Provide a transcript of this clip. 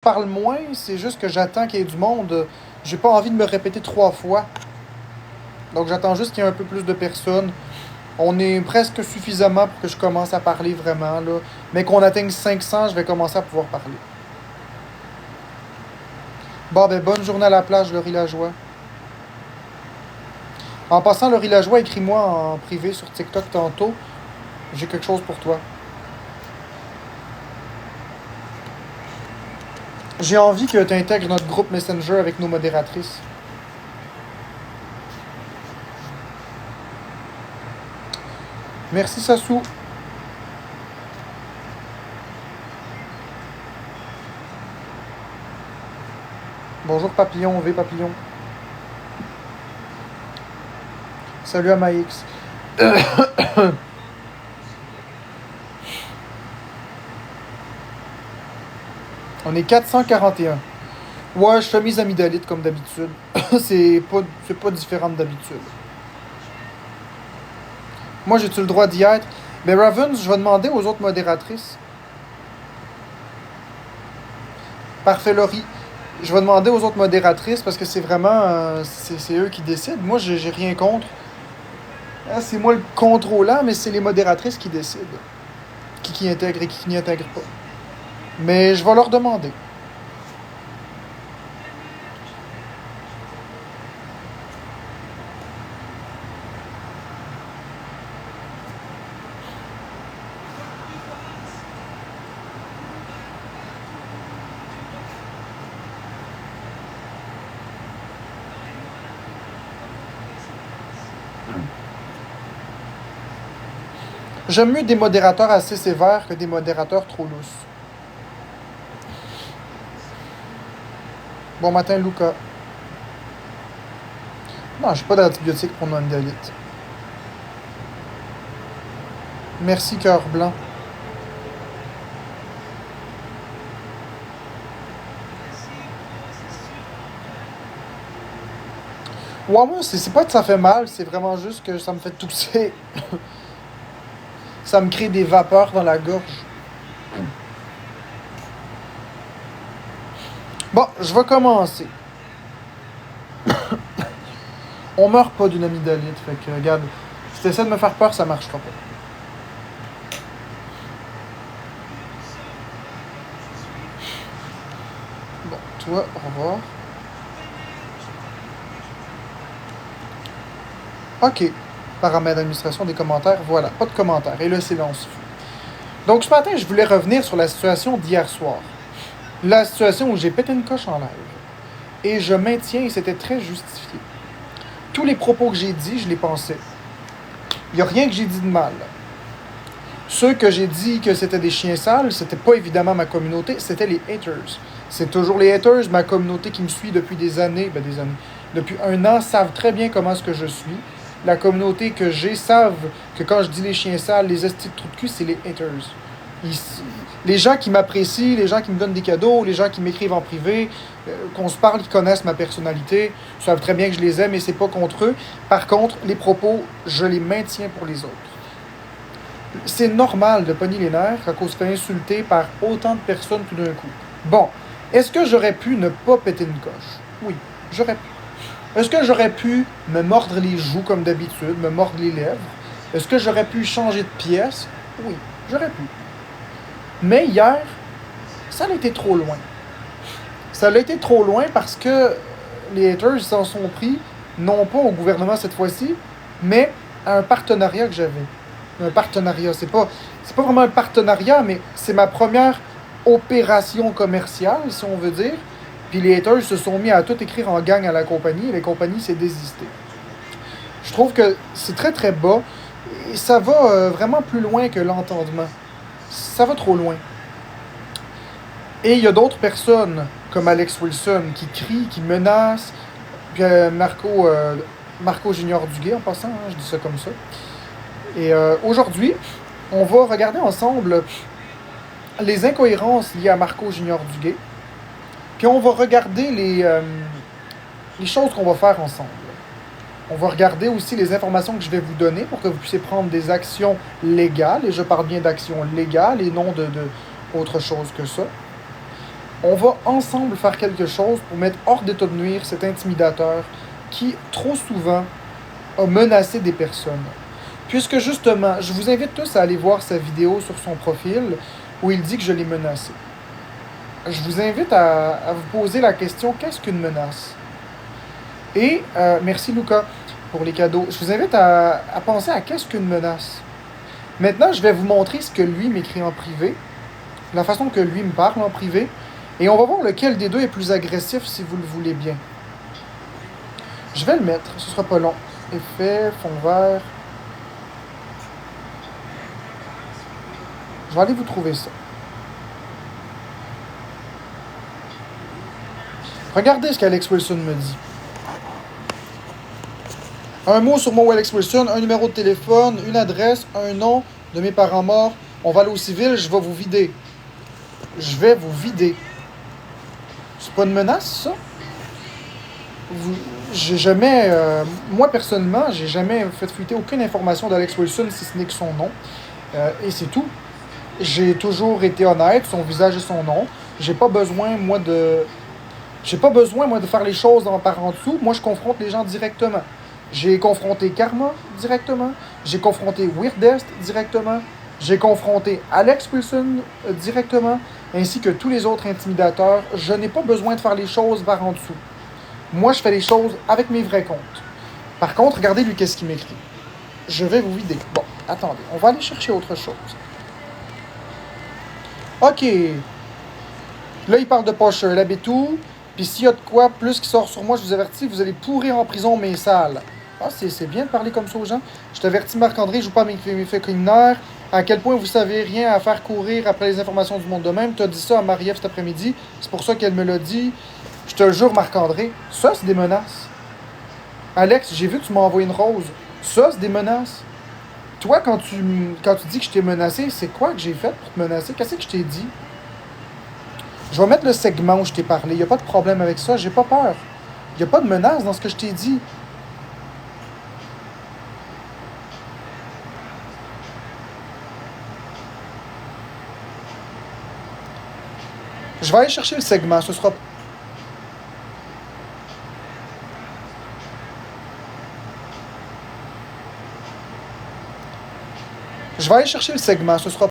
Parle moins, c'est juste que j'attends qu'il y ait du monde. J'ai pas envie de me répéter 3 fois. Donc j'attends juste qu'il y ait un peu plus de personnes. On est presque suffisamment pour que je commence à parler vraiment, là. Mais qu'on atteigne 500, je vais commencer à pouvoir parler. Bon, ben, bonne journée à la plage, Laurie Lajoie. En passant, Laurie Lajoie, écris-moi en privé sur TikTok tantôt. J'ai quelque chose pour toi. J'ai envie que tu intègres notre groupe Messenger avec nos modératrices. Merci, Sassou. Bonjour, Papillon, V Papillon. Salut à Maïx. On est 441. Ouais, je fais mes amygdalites comme d'habitude. c'est pas différent d'habitude. Moi, j'ai-tu le droit d'y être? Mais Ravens, je vais demander aux autres modératrices. Parfait, Laurie. Je vais demander aux autres modératrices parce que c'est vraiment... c'est eux qui décident. Moi, j'ai rien contre. Ah, c'est moi le contrôlant, mais c'est les modératrices qui décident. Qui intègrent et qui n'y intègrent pas. Mais je vais leur demander. J'aime mieux des modérateurs assez sévères que des modérateurs trop lousses. Bon matin, Luca. Non, j'ai pas d'antibiotiques pour mon amygdalite. Merci, cœur blanc. Ouais, moi, c'est pas que ça fait mal, c'est vraiment juste que ça me fait tousser. Ça me crée des vapeurs dans la gorge. Bon, je vais commencer. On meurt pas d'une amygdalite, fait que regarde, si t'essaies de me faire peur, ça marchera pas. Bon, toi, au revoir. OK. Paramètres d'administration, des commentaires, voilà, pas de commentaires. Et le silence fut. Donc ce matin, je voulais revenir sur la situation d'hier soir. La situation où j'ai pété une coche en live. Et je maintiens, et c'était très justifié. Tous les propos que j'ai dit, je les pensais. Il n'y a rien que j'ai dit de mal. Ceux que j'ai dit que c'était des chiens sales, c'était pas évidemment ma communauté, c'était les haters. C'est toujours les haters, ma communauté qui me suit depuis des années, depuis 1 an, savent très bien comment est-ce que je suis. La communauté que j'ai savent que quand je dis les chiens sales, les estis de trous de cul, c'est les haters. Les gens qui m'apprécient, les gens qui me donnent des cadeaux, les gens qui m'écrivent en privé, qu'on se parle, qui connaissent ma personnalité, savent très bien que je les aime et c'est pas contre eux. Par contre, les propos, je les maintiens pour les autres. C'est normal de pogner les nerfs quand on se fait insulter par autant de personnes tout d'un coup. Bon, est-ce que j'aurais pu ne pas péter une coche? Oui, j'aurais pu. Est-ce que j'aurais pu me mordre les joues comme d'habitude, me mordre les lèvres? Est-ce que j'aurais pu changer de pièce? Oui, j'aurais pu. Mais hier, ça a été trop loin. Ça a été trop loin parce que les haters s'en sont pris, non pas au gouvernement cette fois-ci, mais à un partenariat que j'avais. Un partenariat, c'est pas vraiment un partenariat, mais c'est ma première opération commerciale, si on veut dire. Puis les haters se sont mis à tout écrire en gang à la compagnie, et la compagnie s'est désistée. Je trouve que c'est très très bas, et ça va vraiment plus loin que l'entendement. Ça va trop loin. Et il y a d'autres personnes, comme Alex Wilson, qui crient, qui menacent, puis Marco Junior Duguay en passant, hein, je dis ça comme ça. Et aujourd'hui, on va regarder ensemble les incohérences liées à Marco Junior Duguay. Puis on va regarder les choses qu'on va faire ensemble. On va regarder aussi les informations que je vais vous donner pour que vous puissiez prendre des actions légales. Et je parle bien d'actions légales et non de autre chose que ça. On va ensemble faire quelque chose pour mettre hors d'état de nuire cet intimidateur qui, trop souvent, a menacé des personnes. Puisque justement, je vous invite tous à aller voir sa vidéo sur son profil où il dit que je l'ai menacé. Je vous invite à vous poser la question, qu'est-ce qu'une menace? Et merci Luca pour les cadeaux. Je vous invite à penser à qu'est-ce qu'une menace. Maintenant, je vais vous montrer ce que lui m'écrit en privé, la façon que lui me parle en privé, et on va voir lequel des deux est plus agressif si vous le voulez bien. Je vais le mettre, ce sera pas long. Effet, fond vert. Je vais aller vous trouver ça. Regardez ce qu'Alex Wilson me dit. Un mot sur moi, Alex Wilson, un numéro de téléphone, une adresse, un nom de mes parents morts. On va aller au civil, je vais vous vider. Je vais vous vider. C'est pas une menace, ça? J'ai jamais... moi, personnellement, j'ai jamais fait fuiter aucune information d'Alex Wilson, si ce n'est que son nom. Et c'est tout. J'ai toujours été honnête, son visage et son nom. J'ai pas besoin, moi, de... J'ai pas besoin, moi, de faire les choses par en dessous. Moi, je confronte les gens directement. J'ai confronté Karma directement. J'ai confronté Weirdest directement. J'ai confronté Alex Wilson directement. Ainsi que tous les autres intimidateurs. Je n'ai pas besoin de faire les choses par en dessous. Moi, je fais les choses avec mes vrais comptes. Par contre, regardez lui qu'est-ce qu'il m'écrit. Je vais vous vider. Bon, attendez. On va aller chercher autre chose. OK. Là, il parle de Porsche, l'habitou. Puis s'il y a de quoi plus qui sort sur moi, je vous avertis, vous allez pourrir en prison mes salles. Ah, c'est bien de parler comme ça aux gens. Je t'avertis, Marc-André, je joue pas mes faits culinaires. À quel point vous savez rien à faire courir après les informations du monde de même. Tu as dit ça à Marie-Ève cet après-midi. C'est pour ça qu'elle me l'a dit. Je te le jure, Marc-André, ça, c'est des menaces. Alex, j'ai vu que tu m'as envoyé une rose. Ça, c'est des menaces. Toi, quand tu dis que je t'ai menacé, c'est quoi que j'ai fait pour te menacer? Qu'est-ce que je t'ai dit? Je vais mettre le segment où je t'ai parlé. Il n'y a pas de problème avec ça. J'ai pas peur. Il n'y a pas de menace dans ce que je t'ai dit. Je vais aller chercher le segment. Ce sera... Je vais aller chercher le segment. Ce sera